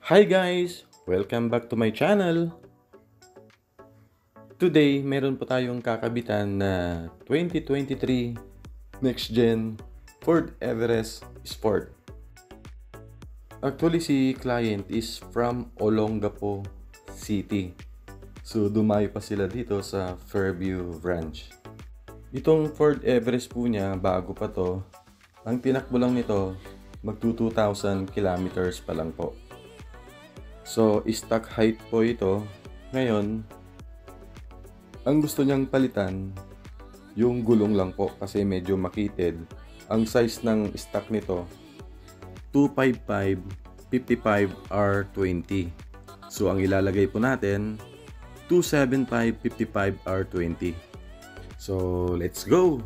Hi guys! Welcome back to my channel! Today, meron po tayong kakabitan na 2023 Next Gen Ford Everest Sport. Actually, si client is from Olongapo City. So, dumayo pa sila dito sa Fairview branch. Itong Ford Everest po niya, bago pa to. Ang tinakbo lang nito, magto 2,000 kilometers pa lang po. So, stock height po ito. Ngayon, ang gusto niyang palitan, yung gulong lang po kasi medyo makitid. Ang size ng stock nito, 255/55R20. So, ang ilalagay po natin, 275/55R20. So, let's go!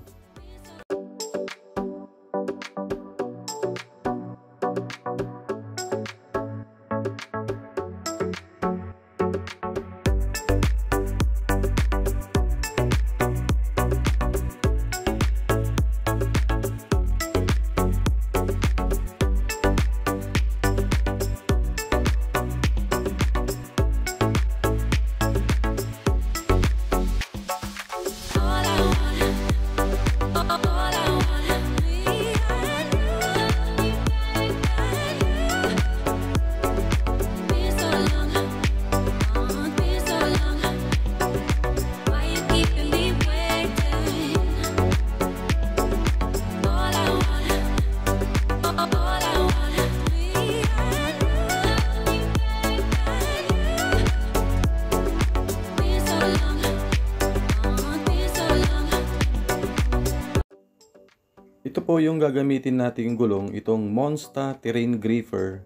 Ito po yung gagamitin nating gulong, itong Monster Terrain Gripper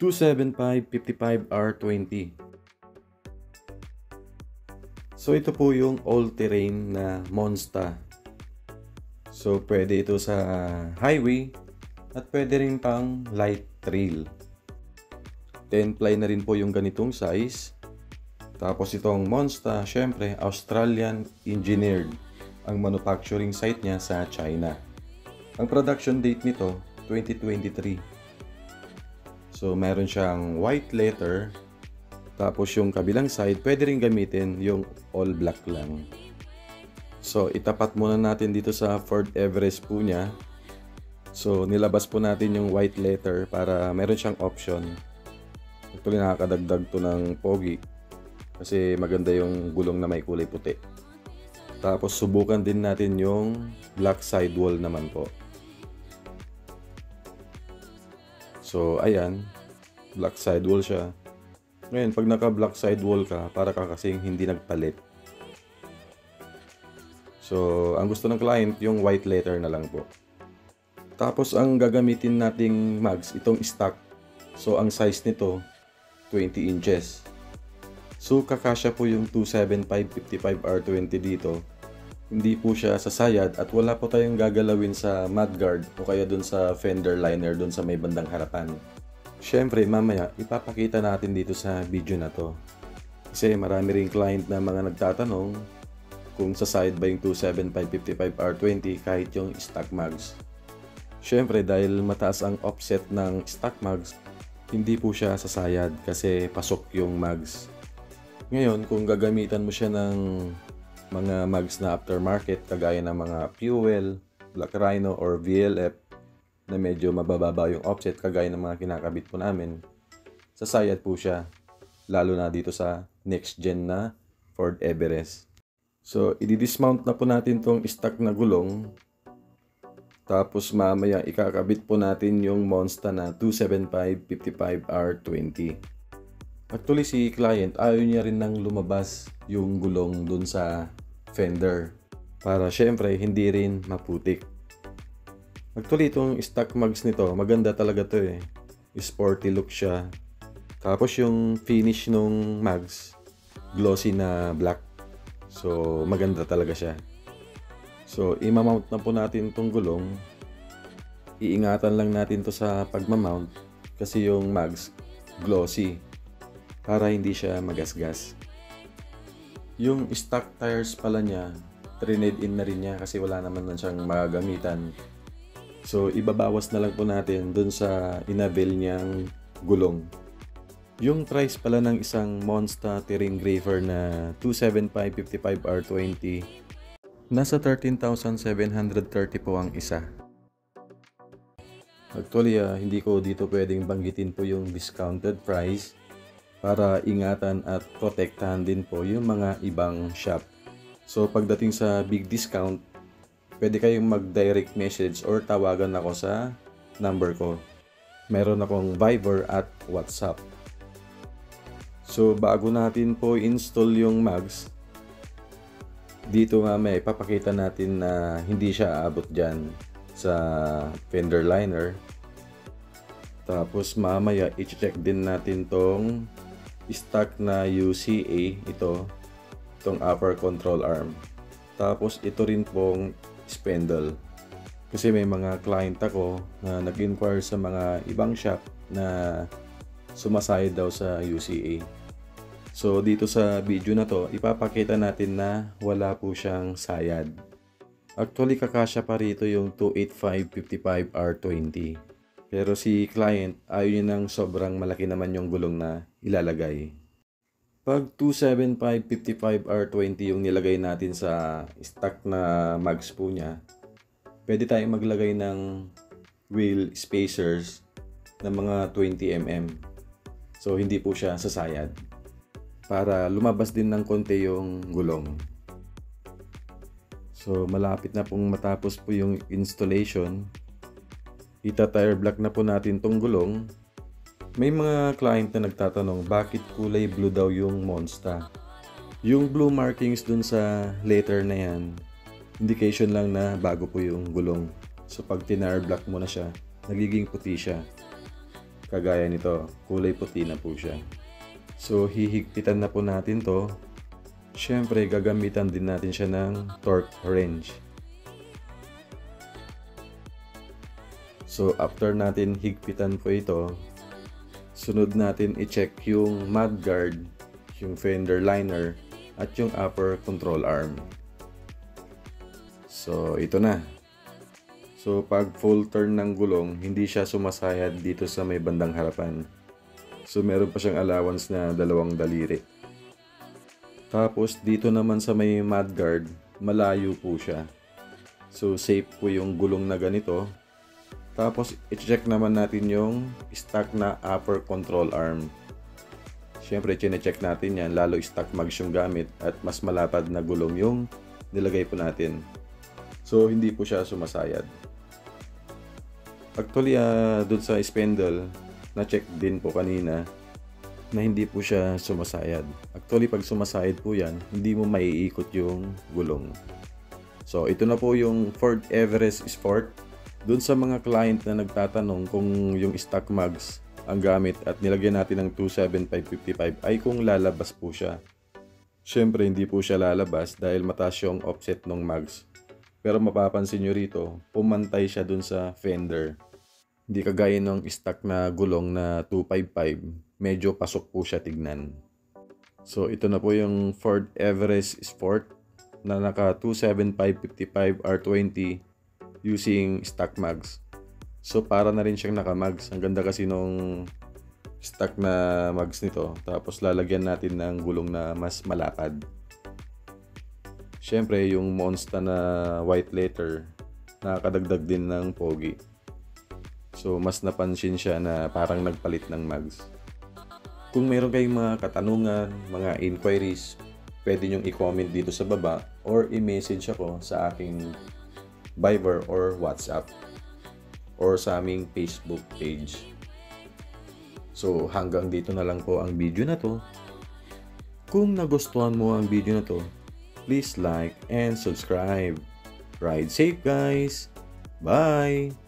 275/55R20. So ito po yung all-terrain na Monster. So pwede ito sa highway at pwede rin pang light trail. 10 ply na rin po yung ganitong size. Tapos itong Monster, syempre Australian engineered. Ang manufacturing site niya sa China. Ang production date nito, 2023. So, meron siyang white leather. Tapos yung kabilang side, pwede rin gamitin yung all black lang. So, itapat muna natin dito sa Ford Everest po niya. So, nilabas po natin yung white leather para meron siyang option. Actually, nakakadagdag to ng pogi. Kasi maganda yung gulong na may kulay puti. Tapos, subukan din natin yung black sidewall naman po. So, ayan. Black sidewall siya. Ngayon, pag naka-black sidewall ka, para ka kasing hindi nagpalit. So, ang gusto ng client, yung white leather na lang po. Tapos, ang gagamitin nating mags, itong stock. So, ang size nito, 20 inches. So, kakasya po yung 275/55R20 dito. Hindi po siya sasayad at wala po tayong gagalawin sa mudguard o kaya dun sa fender liner dun sa may bandang harapan. Syempre, mamaya ipapakita natin dito sa video na to. Kasi marami ring client na mga nagtatanong kung sasayad ba yung 275/55R20 kahit yung stock mags. Syempre, dahil mataas ang offset ng stock mags, hindi po siya sasayad kasi pasok yung mags. Ngayon, kung gagamitan mo siya ng mga mags na aftermarket kagaya ng mga Fuel, Black Rhino or VLF na medyo mabababa yung offset kagaya ng mga kinakabit po namin, sasayad po siya, lalo na dito sa next gen na Ford Everest. So, i-dismount na po natin tong stock na gulong. Tapos mamaya ikakabit po natin yung Monster na 275/55R20. Actually, si client ayaw niya rin nang lumabas yung gulong dun sa fender para syempre hindi rin maputik. Actually, itong stock mags nito, maganda talaga to eh. Sporty look siya. Tapos yung finish nung mags, glossy na black. So, maganda talaga siya. So, i-mount na po natin itong gulong. Iingatan lang natin to sa pagmamount kasi yung mags, glossy. Para hindi siya magasgas. Yung stock tires pala niya, trinade in na rin niya kasi wala naman siyang magagamitan. So, ibabawas na lang po natin dun sa inabil niyang gulong. Yung price pala ng isang Monster Terrain Graver na 275/55R20, nasa 13,730 po ang isa. Actually, hindi ko dito pwedeng banggitin po yung discounted price para ingatan at protektahan din po yung mga ibang shop. So pagdating sa big discount, pwede kayong mag-direct message or tawagan ako sa number ko. Meron akong Viber at WhatsApp. So bago natin po install yung mags, dito mamaya ipapakita natin na hindi siya aabot dyan sa fender liner. Tapos mamaya i-check din natin tong stock na UCA, itong upper control arm. Tapos ito rin pong spindle. Kasi may mga client ako na nag-inquire sa mga ibang shop na sumasayad daw sa UCA. So dito sa video na to, ipapakita natin na wala po siyang sayad. Actually kakasya pa rito yung 285/55R20. Pero si client ayaw niya ng sobrang malaki naman yung gulong na ilalagay. Pag 275/55R20 yung nilagay natin sa stock na mags po niya, pwede tayong maglagay ng wheel spacers na mga 20mm. So hindi po siya sasayad, para lumabas din ng konti yung gulong. So malapit na pong matapos po yung installation. Ita-tire block na po natin tong gulong. May mga client na nagtatanong bakit kulay blue daw yung Monster. Yung blue markings dun sa letter na yan, indication lang na bago po yung gulong. So pag tinire block mo na siya, nagiging puti siya. Kagaya nito, kulay puti na po siya. So hihigpitan na po natin to. Syempre gagamitan din natin siya ng torque wrench. So after natin higpitan po ito, sunod natin i-check yung mudguard, yung fender liner, at yung upper control arm. So ito na. So pag full turn ng gulong, hindi siya sumasayad dito sa may bandang harapan. So meron pa siyang allowance na 2 daliri. Tapos dito naman sa may mudguard, malayo po siya. So safe po yung gulong na ganito. Tapos i-check naman natin yung stock na upper control arm. Siyempre chine-check natin yan, lalo stock mags yung gamit at mas malapad na gulong yung nilagay po natin. So hindi po siya sumasayad. Actually dun sa spindle, na-check din po kanina na hindi po siya sumasayad. Actually pag sumasayad po yan, hindi mo maiikot yung gulong. So ito na po yung Ford Everest Sport. Dun sa mga client na nagtatanong kung yung stock mags ang gamit at nilagyan natin ng 275/55 ay kung lalabas po siya. Siyempre hindi po siya lalabas dahil mataas yung offset ng mags. Pero mapapansin nyo rito, pumantay siya dun sa fender. Hindi kagaya ng stock na gulong na 255, medyo pasok po siya tignan. So ito na po yung Ford Everest Sport na naka 275/55R20 using stock mags. So para na rin siyang naka-mags. Ang ganda kasi nung stock na mags nito. Tapos lalagyan natin ng gulong na mas malapad. Siyempre yung Monster na white letter, nakakadagdag din ng pogi. So mas napansin siya na parang nagpalit ng mags. Kung meron kayong mga katanungan, mga inquiries, pwede nyong i-comment dito sa baba or i-message ako sa aking Viber or WhatsApp or sa aming Facebook page. So hanggang dito na lang po ang video na to. Kung nagustuhan mo ang video na to, please like and subscribe. Ride safe guys! Bye!